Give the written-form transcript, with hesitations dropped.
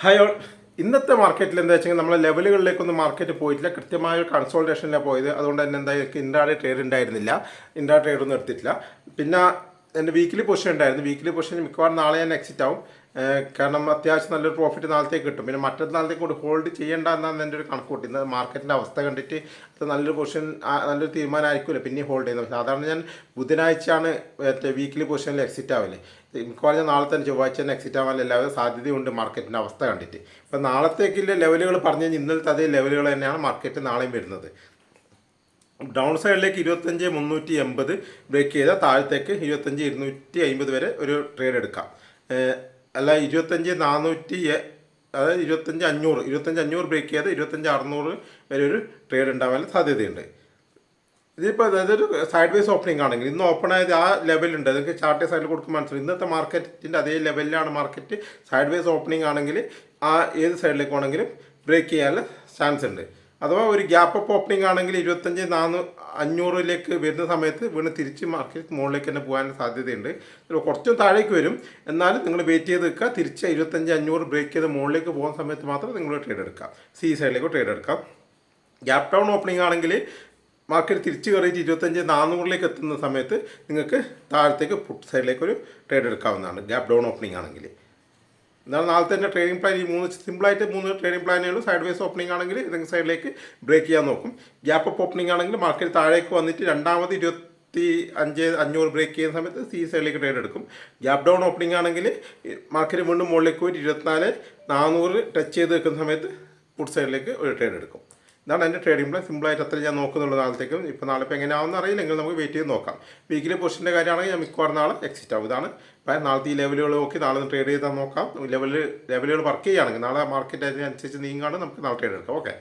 Hi all. ഇന്നത്തെ മാർക്കറ്റിൽ എന്താ വെച്ചാൽ നമ്മൾ ലെവലുകളിലേക്കൊന്നും മാർക്കറ്റ് പോയിട്ടില്ല, കൃത്യമായ ഒരു കൺസോൾട്ടേഷനിലാണ് പോയത്. അതുകൊണ്ട് തന്നെ എന്താ ഇൻട്രാഡേ ട്രേഡ് ഉണ്ടായിരുന്നില്ല, ഇൻട്രാ ട്രേഡൊന്നും എടുത്തിട്ടില്ല. പിന്നെ എൻ്റെ വീക്കിലി പൊസിഷൻ ഉണ്ടായിരുന്നു. വീക്കിലി പൊസിഷൻ മിക്കവാറും നാളെ ഞാൻ എക്സിറ്റ് ആവും. കാരണം അത്യാവശ്യം നല്ലൊരു പ്രോഫിറ്റ് നാളത്തേക്ക് കിട്ടും. പിന്നെ മറ്റന്നാളത്തേക്ക് കൂടി ഹോൾഡ് ചെയ്യേണ്ട എന്നാണ് എൻ്റെ ഒരു കണക്ക് കൂട്ടി. ഇന്ന് മാർക്കറ്റിൻ്റെ അവസ്ഥ കണ്ടിട്ട് അത് നല്ലൊരു പൊസിഷൻ, നല്ലൊരു തീരുമാനമായിരിക്കുമല്ലോ പിന്നെ ഹോൾഡ് ചെയ്യുന്നത്. സാധാരണ ഞാൻ ബുധനാഴ്ചയാണ് മറ്റേ വീക്കിലി പൊസിഷനിൽ എക്സിറ്റ് ആവല്ലേ. മിക്കവാറും ഞാൻ നാളെ തന്നെ ചൊവ്വാഴ്ച തന്നെ എക്സിറ്റ് ആവാൻ എല്ലാവരും സാധ്യതയുണ്ട് മാർക്കറ്റിൻ്റെ അവസ്ഥ കണ്ടിട്ട്. അപ്പോൾ നാളത്തേക്കുള്ള ലെവലുകൾ പറഞ്ഞു കഴിഞ്ഞാൽ ഇന്നലത്തെ അതേ ലെവലുകൾ തന്നെയാണ് മാർക്കറ്റ് നാളെയും വരുന്നത്. ഡൗൺ സൈഡിലേക്ക് 25,380 ബ്രേക്ക് ചെയ്താൽ താഴത്തേക്ക് 25,250 വരെ ഒരു ട്രേഡ് എടുക്കാം. അല്ല 25,400, അതായത് 25,500 ബ്രേക്ക് ചെയ്ത് 25,600 വരെ ഒരു ട്രേഡ് ഉണ്ടാവാൻ സാധ്യതയുണ്ട്. ഇതിപ്പോൾ അതൊരു സൈഡ് വേസ് ഓപ്പണിംഗ് ആണെങ്കിൽ ഇന്ന് ഓപ്പൺ ആയത് ആ ലെവലുണ്ട്. അതൊക്കെ ചാർട്ട് സൈഡിൽ കൊടുക്കുമ്പോൾ മനസ്സിലാവും. ഇന്നത്തെ മാർക്കറ്റിൻ്റെ അതേ ലെവലിലാണ് മാർക്കറ്റ്. സൈഡ് വേസ് ഓപ്പണിംഗ് ആണെങ്കിൽ ആ ഏത് സൈഡിലേക്ക് വേണമെങ്കിലും ബ്രേക്ക് ചെയ്യാനുള്ള ചാൻസ് ഉണ്ട്. അഥവാ ഒരു ഗ്യാപ്പ് അപ്പ് ഓപ്പണിംഗ് ആണെങ്കിൽ 25,500 വരുന്ന സമയത്ത് വീണ് തിരിച്ച് മാർക്കറ്റ് മുകളിലേക്ക് തന്നെ പോകാൻ സാധ്യതയുണ്ട്. കുറച്ചും താഴേക്ക് വരും, എന്നാലും നിങ്ങൾ വെയിറ്റ് ചെയ്ത് നിൽക്കുക. തിരിച്ച് 25,500 ബ്രേക്ക് ചെയ്ത് മുകളിലേക്ക് പോകുന്ന സമയത്ത് മാത്രം നിങ്ങൾ ട്രേഡ് എടുക്കാം, സി സൈഡിലേക്ക് ട്രേഡ് എടുക്കാം. ഗ്യാപ്പ് ഡൗൺ ഓപ്പണിംഗ് ആണെങ്കിൽ മാർക്കറ്റ് തിരിച്ച് കയറിയിട്ട് 25,400 എത്തുന്ന സമയത്ത് നിങ്ങൾക്ക് താഴത്തേക്ക് പുട്ട് സൈഡിലേക്ക് ഒരു ട്രേഡ് എടുക്കാവുന്നതാണ്, ഗ്യാപ്പ് ഡൗൺ ഓപ്പണിംഗ് ആണെങ്കിൽ. എന്നാൽ നാളത്തെ തന്നെ ട്രേഡിംഗ് പ്ലാൻ ഈ സിമ്പിളായിട്ട് 3 ട്രേഡിംഗ് പ്ലാനുകൾ. സൈഡ് വേസ് ഓപ്പണിംഗ് ആണെങ്കിൽ ഏതെങ്കിലും സൈഡിലേക്ക് ബ്രേക്ക് ചെയ്യാൻ നോക്കും. ഗ്യാപ്പ് അപ്പ് ഓപ്പണിംഗ് ആണെങ്കിൽ മാർക്കറ്റ് താഴേക്ക് വന്നിട്ട് രണ്ടാമത് 25,500 ബ്രേക്ക് ചെയ്യുന്ന സമയത്ത് സി സൈഡിലേക്ക് ട്രേഡ് എടുക്കും. ഗ്യാപ്പ് ഡൗൺ ഓപ്പണിംഗ് ആണെങ്കിൽ മാർക്കറ്റ് വീണ്ടും മുകളിലേക്ക് പോയിട്ട് 24,400 ടച്ച് ചെയ്ത് നിൽക്കുന്ന സമയത്ത് പുട്ട് സൈഡിലേക്ക് ഒരു ട്രേഡ് എടുക്കും. ഇതാണ് എൻ്റെ ട്രേഡിംഗ് പ്ലാൻ. സിമ്പിളായിട്ട് അത്ര ഞാൻ നോക്കുന്നുള്ളൂ നാളത്തേക്കും. ഇപ്പോൾ നാളെ ഇപ്പോൾ എങ്ങനെയാണെന്ന് അറിയില്ലെങ്കിൽ നമുക്ക് വെയിറ്റ് ചെയ്ത് നോക്കാം. വീക്കിലി പൊസിഷൻ്റെ കാര്യമാണെങ്കിൽ ഞാൻ മിക്കവാറും നാളെ എക്സിറ്റ് ആവും. ഇതാണ് പ്ലാൻ. നാളത്തെ ഈ ലെവലുകൾ നോക്കി നാളെ ട്രേഡ് ചെയ്താൽ നോക്കാം. ലെവലുകൾ വർക്ക് ചെയ്യുകയാണെങ്കിൽ നാളെ മാർക്കറ്റ് അതിനനുസരിച്ച് നീങ്ങുകയാണെങ്കിൽ നമുക്ക് നാളെ ട്രേഡ് എടുക്കാം. ഓക്കെ.